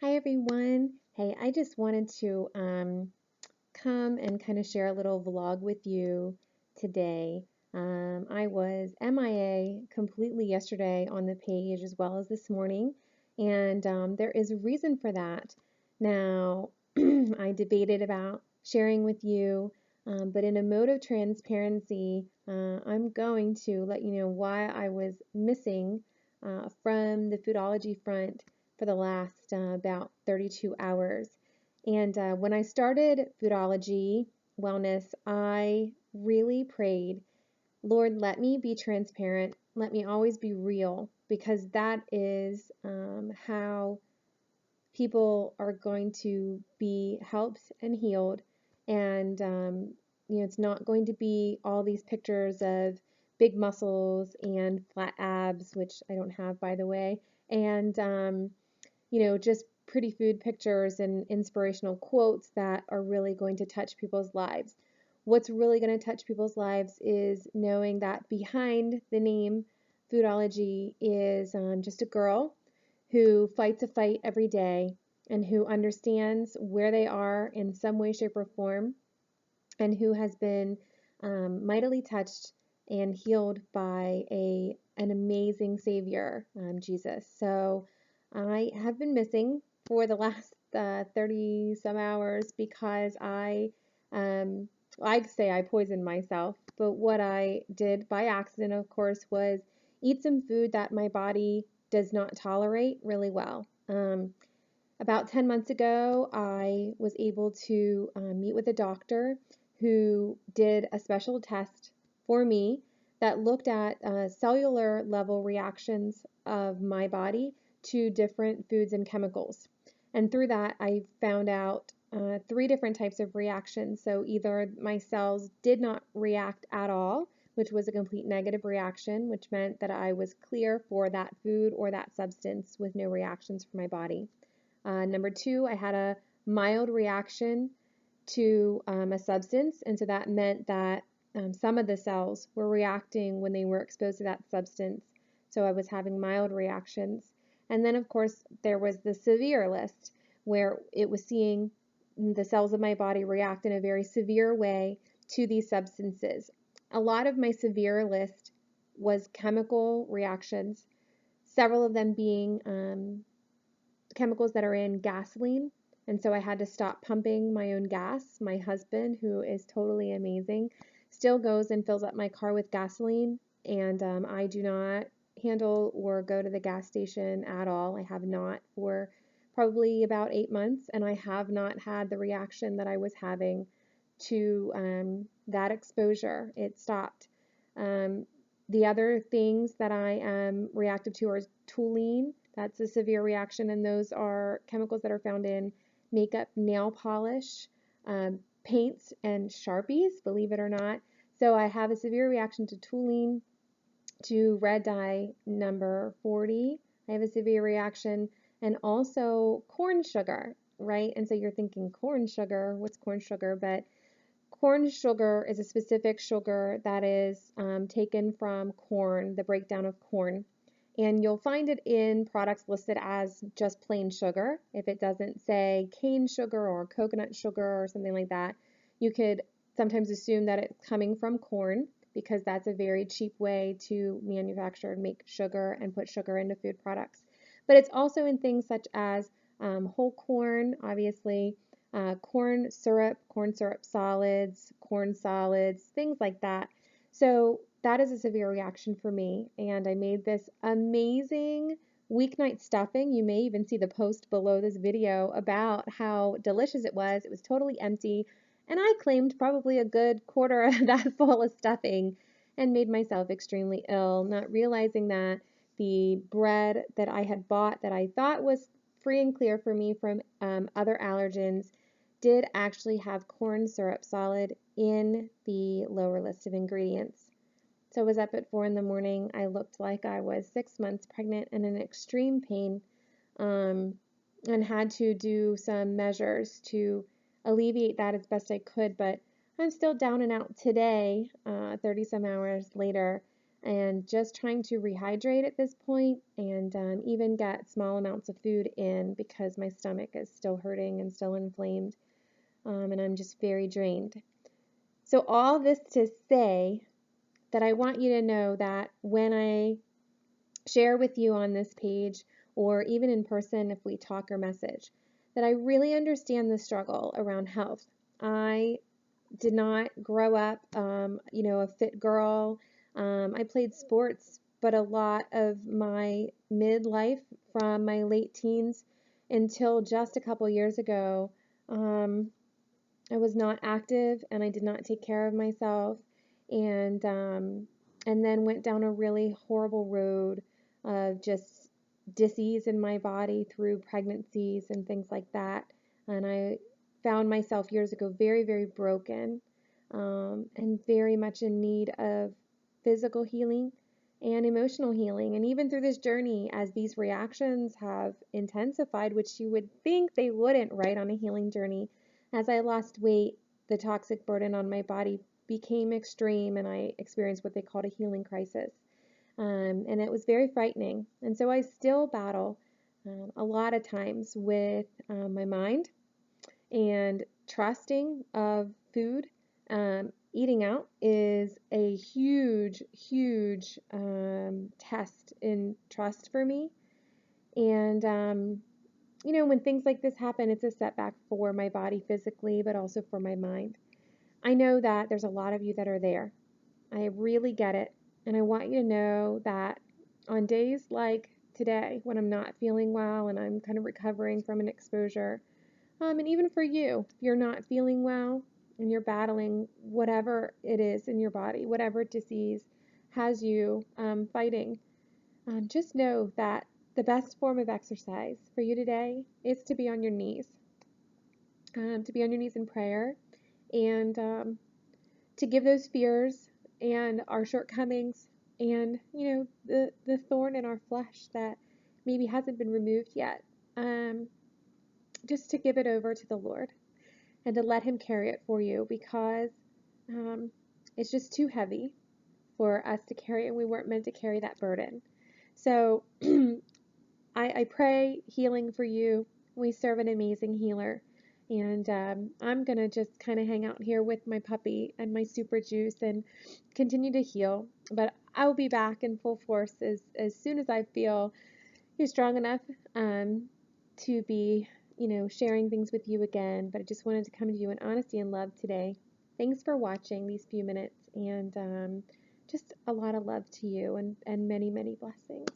Hi everyone. Hey, I just wanted to come and kind of share a little vlog with you today. I was MIA completely yesterday on the page as well as this morning, and there is a reason for that. Now, I debated about sharing with you, but in a mode of transparency, I'm going to let you know why I was missing from the Foodology front for the last about 32 hours. And when I started Foodology Wellness, I really prayed, Lord, let me be transparent. Let me always be real, because that is how people are going to be helped and healed. And, it's not going to be all these pictures of big muscles and flat abs, which I don't have, by the way, and, just pretty food pictures and inspirational quotes that are really going to touch people's lives. What's really going to touch people's lives is knowing that behind the name Foodology is just a girl who fights a fight every day and who understands where they are in some way, shape, or form, and who has been mightily touched and healed by an amazing Savior, Jesus. So I have been missing for the last 30 some hours because um, I say I poisoned myself, but what I did by accident, of course, was eat some food that my body does not tolerate really well. About 10 months ago, I was able to meet with a doctor who did a special test for me that looked at cellular level reactions of my body to different foods and chemicals. And through that, I found out three different types of reactions. So either my cells did not react at all, which was a complete negative reaction, which meant that I was clear for that food or that substance with no reactions for my body. Number two, I had a mild reaction to a substance, and so that meant that some of the cells were reacting when they were exposed to that substance. So I was having mild reactions. And then, of course, there was the severe list where it was seeing the cells of my body react in a very severe way to these substances. A lot of my severe list was chemical reactions, several of them being chemicals that are in gasoline. And so I had to stop pumping my own gas. My husband, who is totally amazing, still goes and fills up my car with gasoline. And I do not handle or go to the gas station at all. I have not for probably about 8 months. And I have not had the reaction that I was having to that exposure. It stopped. Um, the other things that I am reactive to are toluene. That's a severe reaction, and those are chemicals that are found in makeup, nail polish, paints, and Sharpies, believe it or not. So I have a severe reaction to toluene, to red dye number 40. I have a severe reaction, and also corn sugar, right? And so you're thinking, corn sugar, what's corn sugar? But corn sugar is a specific sugar that is taken from corn, the breakdown of corn. And you'll find it in products listed as just plain sugar. If it doesn't say cane sugar or coconut sugar or something like that, you could sometimes assume that it's coming from corn, because that's a very cheap way to manufacture and make sugar and put sugar into food products. But it's also in things such as whole corn, obviously, corn syrup solids, things like that. So that is a severe reaction for me. And I made this amazing weeknight stuffing. You may even see the post below this video about how delicious it was. It was totally empty. And I claimed probably a good quarter of that full of stuffing and made myself extremely ill, not realizing that the bread that I had bought that I thought was free and clear for me from other allergens did actually have corn syrup solid in the lower list of ingredients. So I was up at 4 in the morning. I looked like I was 6 months pregnant and in extreme pain, um, and had to do some measures to alleviate that as best I could. But I'm still down and out today, 30 some hours later. and just trying to rehydrate at this point and even get small amounts of food in because my stomach is still hurting and still inflamed, and I'm just very drained. So all this to say that I want you to know that when I share with you on this page or even in person if we talk or message, that I really understand the struggle around health. I did not grow up, a fit girl. I played sports, but a lot of my midlife from my late teens until just a couple years ago, I was not active and I did not take care of myself, and then went down a really horrible road of just disease in my body through pregnancies and things like that. And I found myself years ago very, very broken, and very much in need of physical healing and emotional healing. And even through this journey, as these reactions have intensified, which you would think they wouldn't, right, on a healing journey, as I lost weight, the toxic burden on my body became extreme, and I experienced what they called a healing crisis. And it was very frightening. And so I still battle a lot of times with my mind and trusting of food. Eating out is a huge, huge test in trust for me. And when things like this happen, it's a setback for my body physically, but also for my mind. I know that there's a lot of you that are there. I really get it. And I want you to know that on days like today, when I'm not feeling well and I'm kind of recovering from an exposure, and even for you, if you're not feeling well and you're battling whatever it is in your body, whatever disease has you fighting, just know that the best form of exercise for you today is to be on your knees, in prayer, and to give those fears and our shortcomings and the thorn in our flesh that maybe hasn't been removed yet, just to give it over to the Lord and to let Him carry it for you, because um, it's just too heavy for us to carry, and we weren't meant to carry that burden. So I pray healing for you. We serve an amazing healer. And I'm going to just kind of hang out here with my puppy and my super juice and continue to heal. But I'll be back in full force as soon as I feel you're strong enough to be, sharing things with you again. But I just wanted to come to you in honesty and love today. Thanks for watching these few minutes, and just a lot of love to you and many, many blessings.